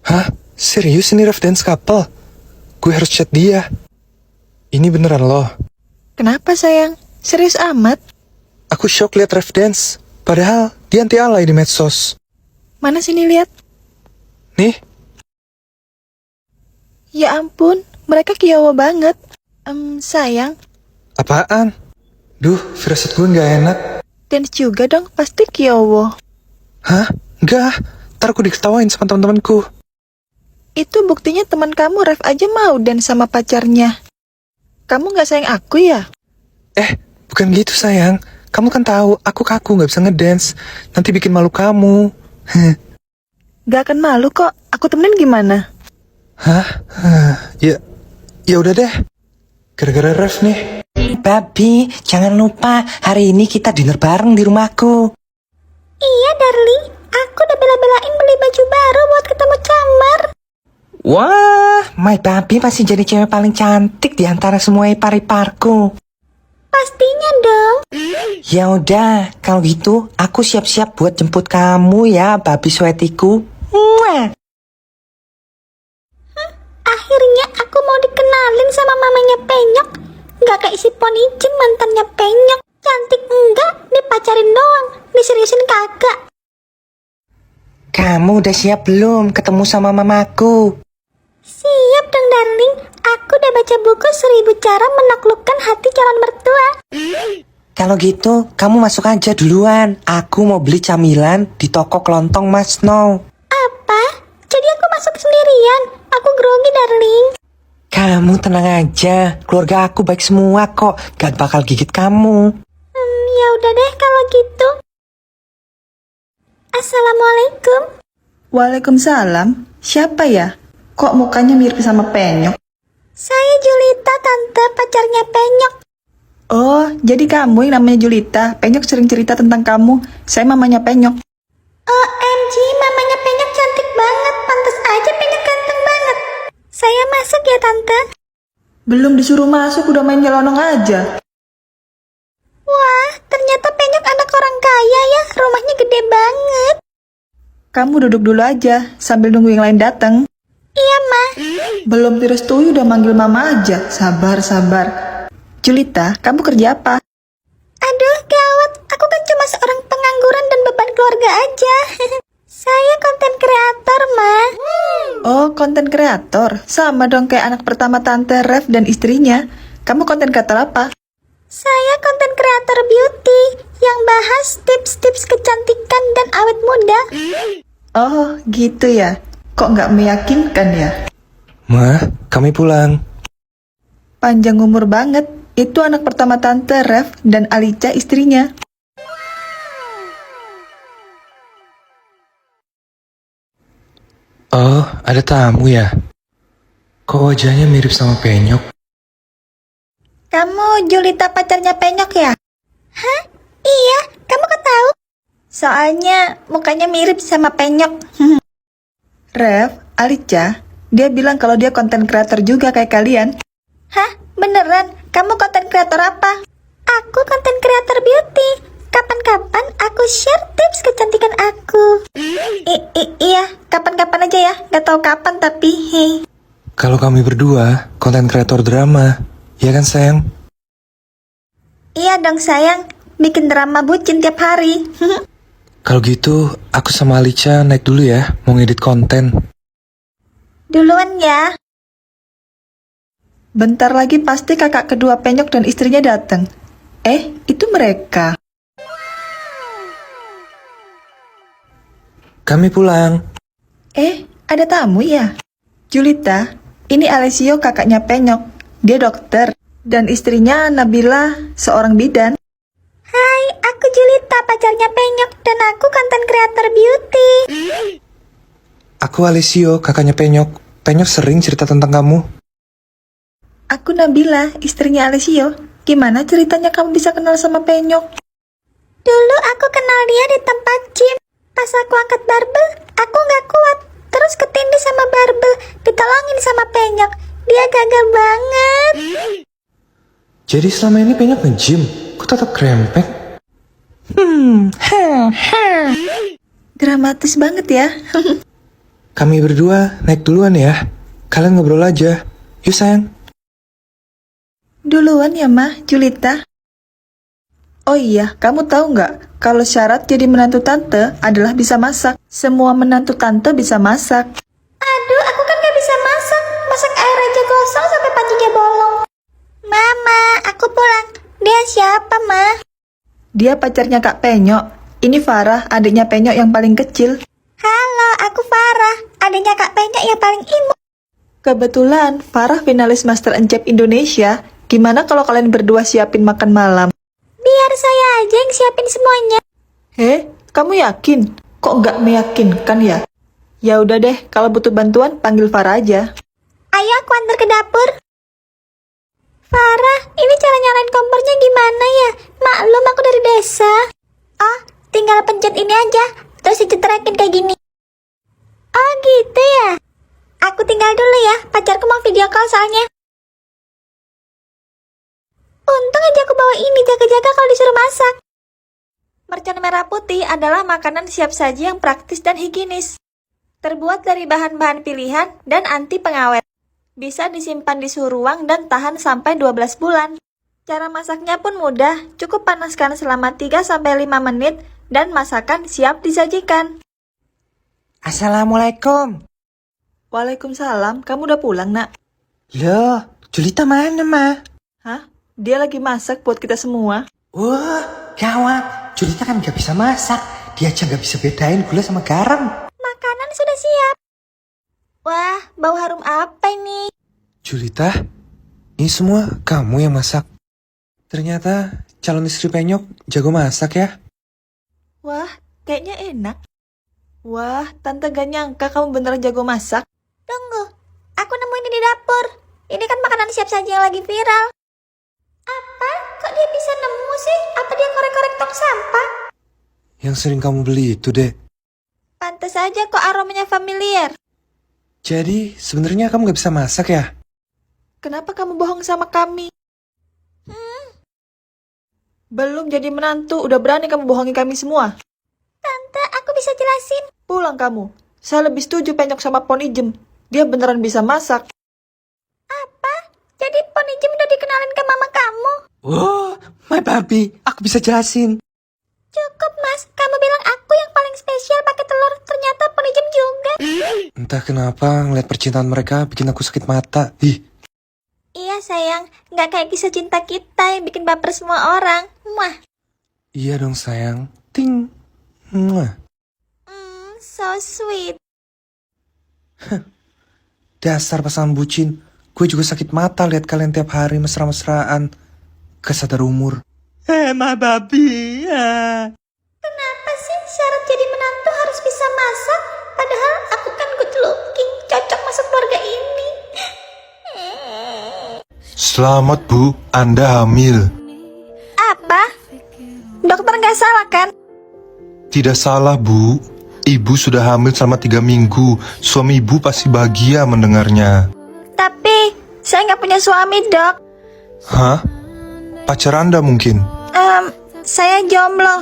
Hah? Serius ini ref dance couple? Gue harus chat dia. Ini beneran loh. Kenapa sayang? Serius amat? Aku shock liat ref dance. Padahal dia anti alay di medsos. Mana sini lihat? Nih, Ya ampun, mereka kiowo banget. Sayang, apaan? Duh, firasat gue gak enak. dance juga dong, pasti kiowo. Hah? Enggak. Ntar aku diketawain sama teman-temanku. Itu buktinya teman kamu Ref aja mau dance sama pacarnya. Kamu gak sayang aku ya? Bukan gitu sayang. Kamu kan tahu aku kaku gak bisa ngedance. Nanti bikin malu kamu. Gak akan malu kok, aku temenin gimana? Hah? Ya udah deh. Gara-gara ref nih. Babi, jangan lupa hari ini kita dinner bareng di rumahku. Iya, darling. Aku udah bela-belain beli baju baru buat ketemu Camar. Wah, my babi masih jadi cewek paling cantik di antara semua ipar-iparku. Pastinya dong. Ya udah, kalau gitu aku siap-siap buat jemput kamu ya, babi sweatiku. Mwah. Akhirnya aku mau dikenalin sama mamanya Penyok. Gak kayak si Ponijem mantannya Penyok. Cantik enggak, dipacarin doang. Diseriusin kagak. Kamu udah siap belum ketemu sama mamaku? Siap dong darling. Aku udah baca buku 1000 cara menaklukkan hati calon mertua. Kalau gitu, kamu masuk aja duluan. Aku mau beli camilan di toko kelontong Mas No. Apa? Jadi aku masuk sendirian? Aku grogi darling. Kamu tenang aja, keluarga aku baik semua kok. Gak bakal gigit kamu. Ya udah deh kalau gitu. Assalamualaikum. Waalaikumsalam. Siapa ya? Kok mukanya mirip sama Penyok? Saya Julita, tante pacarnya Penyok. Oh, jadi kamu yang namanya Julita. Penyok sering cerita tentang kamu. Saya mamanya Penyok. OMG, mamanya Penyok cantik banget. Pantes aja Penyok ganteng banget. Saya masuk ya tante. Belum disuruh masuk udah main nyelonong aja. Wah, ternyata Penyok anak orang kaya ya. Rumahnya gede banget. Kamu duduk dulu aja sambil nunggu yang lain datang. Iya, Ma. Belum direstui udah manggil mama aja. Sabar. Julita, kamu kerja apa? Aduh, gawat. Aku kan cuma seorang pengangguran dan beban keluarga aja. Saya konten kreator, Ma. Oh, konten kreator. Sama dong kayak anak pertama tante Ref dan istrinya. Kamu konten kreator apa? Saya konten kreator beauty yang bahas tips-tips kecantikan dan awet muda. Oh, gitu ya. Kok nggak meyakinkan ya? Ma, kami pulang. Panjang umur banget. Itu anak pertama tante Ref dan Alica istrinya. Oh, ada tamu ya? Kok wajahnya mirip sama Penyok? Kamu Julita pacarnya Penyok ya? Hah? Iya, kamu kok tahu? Soalnya mukanya mirip sama Penyok. Ref, Alica, dia bilang kalau dia konten kreator juga kayak kalian. Hah? Beneran? Kamu konten kreator apa? Aku konten kreator beauty. Kapan-kapan aku share tips kecantikan aku. Iya, kapan-kapan aja ya. Gak tahu kapan tapi hei. Kalau kami berdua, konten kreator drama. Ya kan sayang? Iya dong sayang. Bikin drama bucin tiap hari. Kalau gitu, aku sama Alica naik dulu ya, mau ngedit konten. Duluan ya. Bentar lagi pasti kakak kedua Penyok dan istrinya datang. Itu mereka. Kami pulang. Ada tamu ya? Julita, ini Alessio kakaknya Penyok. Dia dokter. Dan istrinya Nabila, seorang bidan. Hai, aku Julita pacarnya Penyok dan aku konten kreator beauty. Aku Alessio, kakaknya Penyok. Penyok sering cerita tentang kamu. Aku Nabila, istrinya Alessio. Gimana ceritanya kamu bisa kenal sama Penyok? Dulu aku kenal dia di tempat gym. Pas aku angkat barbel, aku gak kuat. Terus ketindih sama barbel, ditolongin sama Penyok. Dia gagal banget. Jadi selama ini Penyok nge-gym, kok tetap krempek? Dramatis banget ya. Kami berdua naik duluan ya. Kalian ngobrol aja. Yuk sayang. Duluan ya, Mah, Julita. Oh iya, kamu tahu nggak? Kalau syarat jadi menantu tante adalah bisa masak. Semua menantu tante bisa masak. Aduh, aku kan gak bisa masak. Masak air aja gosong sampai pancinya bolong. Mama, aku pulang. Dia siapa, Ma? Dia pacarnya Kak Penyok. Ini Farah, adiknya Penyok yang paling kecil. Halo, aku Farah. Adanya Kak Penyok yang paling imut. Kebetulan Farah finalis Master Chef Indonesia. Gimana kalau kalian berdua siapin makan malam? Biar saya aja yang siapin semuanya. Kamu yakin? Kok nggak meyakinkan ya? Ya udah deh, kalau butuh bantuan panggil Farah aja. Ayo aku antar ke dapur. Farah, ini cara nyalain kompornya gimana ya? Maklum aku dari desa. Oh, tinggal pencet ini aja, terus dicetrekin kayak gini. Oh gitu ya? Aku tinggal dulu ya, pacarku mau video call soalnya. Untung aja aku bawa ini jaga-jaga kalau disuruh masak. Mercon merah putih adalah makanan siap saji yang praktis dan higienis. Terbuat dari bahan-bahan pilihan dan anti pengawet. Bisa disimpan di suhu ruang dan tahan sampai 12 bulan. Cara masaknya pun mudah, cukup panaskan selama 3-5 menit dan masakan siap disajikan. Assalamualaikum. Waalaikumsalam, kamu udah pulang, Nak? Loh, Julita mana, Ma? Hah? Dia lagi masak buat kita semua. Wah, gawat. Julita kan gak bisa masak. Dia aja gak bisa bedain gula sama garam. Makanan sudah siap. Wah, bau harum apa ini? Julita, ini semua kamu yang masak. Ternyata calon istri Penyok jago masak ya. Wah, kayaknya enak. Wah, tante gak nyangka kamu beneran jago masak. Tunggu, aku nemuin di dapur. Ini kan makanan siap saji yang lagi viral. Apa? Kok dia bisa nemu sih? Apa dia korek-korek tong sampah? Yang sering kamu beli itu deh. Pantes aja kok aromanya familiar. Jadi sebenarnya kamu gak bisa masak ya? Kenapa kamu bohong sama kami? Belum jadi menantu, udah berani kamu bohongi kami semua. Tante, aku bisa jelasin. Pulang kamu. Saya lebih setuju Penyok sama Ponijem. Dia beneran bisa masak. Apa? Jadi Ponijem udah dikenalin ke mama kamu? Wah, my baby. Aku bisa jelasin. Cukup, Mas. Kamu bilang aku yang paling spesial pakai telur. Ternyata Ponijem juga. Entah kenapa ngeliat percintaan mereka bikin aku sakit mata. Ih, Iya, sayang. Nggak kayak kisah cinta kita yang bikin baper semua orang. Muah. iya dong sayang. Ting. Mwah. So sweet. Dasar pasangan bucin. Gue juga sakit mata lihat kalian tiap hari mesra-mesraan. Kesadar umur. My baby. Kenapa sih syarat jadi menantu harus bisa masak? Padahal aku kan good looking, cocok masuk keluarga ini. Selamat Bu, Anda hamil. Apa? Dokter nggak salah kan? Tidak salah Bu, Ibu sudah hamil selama 3 minggu. Suami Ibu pasti bahagia mendengarnya. Tapi saya nggak punya suami, Dok. Hah? Pacar Anda mungkin? Saya jomblo.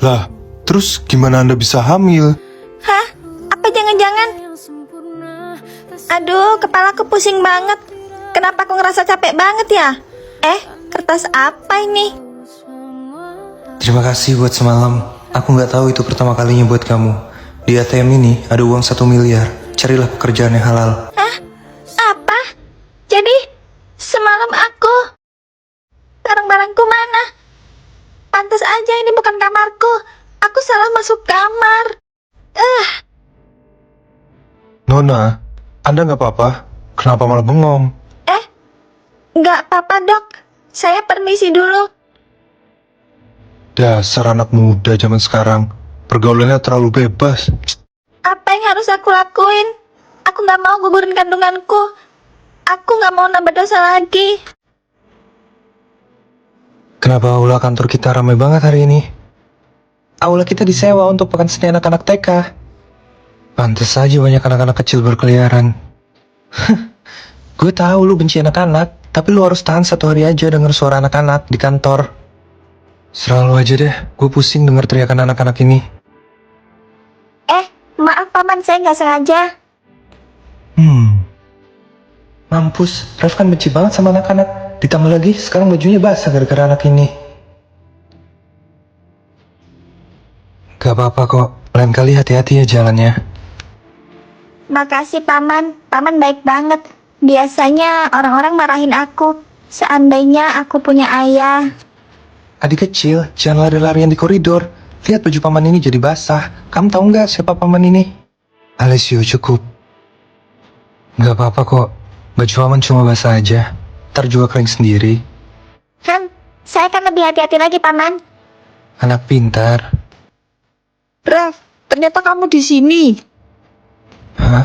Lah, terus gimana Anda bisa hamil? Hah? Apa jangan-jangan? Aduh, kepalaku pusing banget. Kenapa aku ngerasa capek banget ya? Kertas apa ini? Terima kasih buat semalam. Aku nggak tahu itu pertama kalinya buat kamu. Di ATM ini ada uang 1 miliar. Carilah pekerjaan yang halal. Hah? Apa? Jadi, semalam aku... Barang-barangku mana? Pantas aja ini bukan kamarku. Aku salah masuk kamar. Nona, Anda nggak apa-apa? Kenapa malah bengong? Nggak apa-apa, Dok. Saya permisi dulu. Dasar anak muda zaman sekarang, pergaulannya terlalu bebas. Apa yang harus aku lakuin? Aku nggak mau gugurin kandunganku. Aku nggak mau nambah dosa lagi. Kenapa aula kantor kita ramai banget hari ini? Aula kita disewa untuk pekan seni anak-anak TK. Pantes saja banyak anak-anak kecil berkeliaran. Gue tahu lu benci anak-anak, tapi lu harus tahan 1 hari aja denger suara anak-anak di kantor. Selalu aja deh, gue pusing denger teriakan anak-anak ini. Maaf paman, saya nggak sengaja. Mampus, Ref kan benci banget sama anak-anak. Ditambah lagi, sekarang bajunya basah gara-gara anak ini. Gak apa-apa kok, lain kali hati-hati ya jalannya. Makasih paman, paman baik banget. Biasanya orang-orang marahin aku. Seandainya aku punya ayah. Adik kecil, jangan lari-larian di koridor. Lihat baju paman ini jadi basah. Kamu tahu nggak siapa paman ini? Alessio, cukup. Gak apa-apa kok, baju paman cuma basah aja. Ntar juga kering sendiri. Saya akan lebih hati-hati lagi paman. Anak pintar. Ref, ternyata kamu di sini. Hah?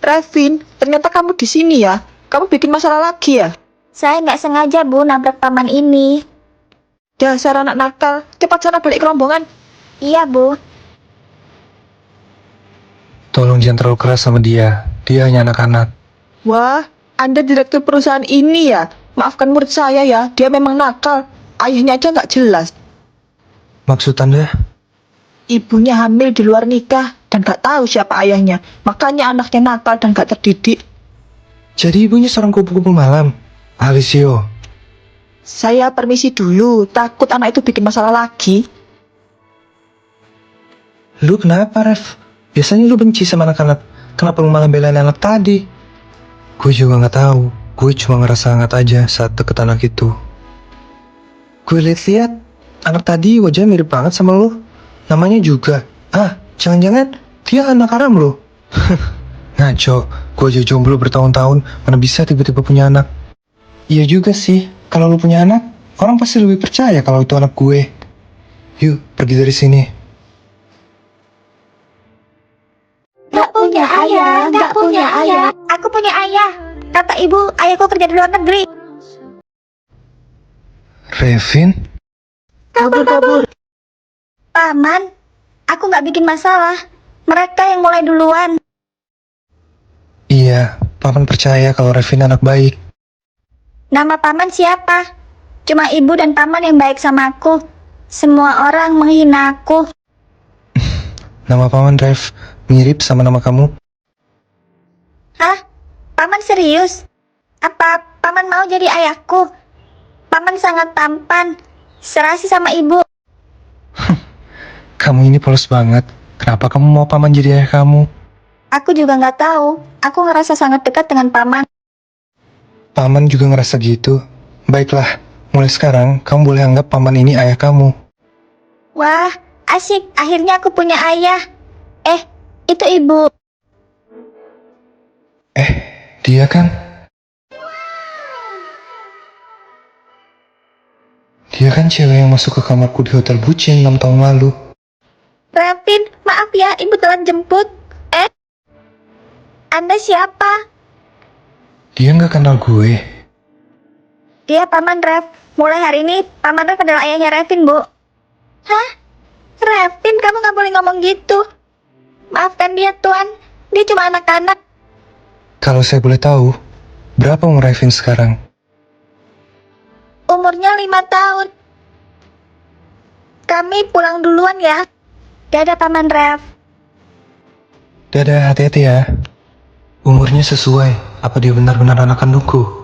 Revin, ternyata kamu di sini ya. Kamu bikin masalah lagi ya? Saya nggak sengaja bu nabrak paman ini. Dasar anak nakal, cepat sana balik ke rombongan. Iya bu. Tolong jangan terlalu keras sama dia. Dia hanya anak-anak. Wah, Anda direktur perusahaan ini ya? Maafkan murid saya ya, dia memang nakal. Ayahnya aja nggak jelas. Maksud Anda? Ibunya hamil di luar nikah dan nggak tahu siapa ayahnya. Makanya anaknya nakal dan nggak terdidik. Jadi ibunya seorang kupu-kupu malam. Alessio. Saya permisi dulu, takut anak itu bikin masalah lagi. Lu kenapa, Ref? Biasanya lu benci sama anak-anak. Kenapa lu malah belain anak tadi? Gue juga nggak tahu. Gue cuma ngerasa hangat aja saat deket anak itu. Gue liat-liat, anak tadi wajahnya mirip banget sama lu. Namanya juga. Jangan-jangan dia anak haram lu. Ngaco, gue aja jomblo bertahun-tahun, mana bisa tiba-tiba punya anak. Iya juga sih, kalau lu punya anak, orang pasti lebih percaya kalau itu anak gue. Yuk, pergi dari sini. Nggak punya ayah, nggak punya ayah. Aku punya ayah. Kata ibu, ayahku kerja di luar negeri. Revin? Kabur. Paman, aku nggak bikin masalah. Mereka yang mulai duluan. Iya, paman percaya kalau Revin anak baik. Nama paman siapa? Cuma ibu dan paman yang baik sama aku. Semua orang menghina aku. Nama paman Rev, mirip sama nama kamu. Hah? Paman serius? Apa paman mau jadi ayahku? Paman sangat tampan. Serasi sama ibu. Kamu ini polos banget. Kenapa kamu mau paman jadi ayah kamu? Aku juga nggak tahu. Aku ngerasa sangat dekat dengan paman. Paman juga ngerasa gitu. Baiklah, mulai sekarang kamu boleh anggap paman ini ayah kamu. Wah, asik. Akhirnya aku punya ayah. Itu ibu. Dia kan? Dia kan cewek yang masuk ke kamarku di hotel bucin 6 tahun lalu. Revin, maaf ya, ibu telah jemput. Anda siapa? Dia nggak kenal gue. Dia paman Rev. Mulai hari ini, paman Rev adalah ayahnya Revin, Bu. Hah? Revin, kamu nggak boleh ngomong gitu. Maafkan dia, Tuan. Dia cuma anak-anak. Kalau saya boleh tahu, berapa umur Revin sekarang? Umurnya 5 tahun. Kami pulang duluan ya. Dadah, paman Rev. Dadah, hati-hati ya. Umurnya sesuai. Apa dia benar-benar anak kandungku?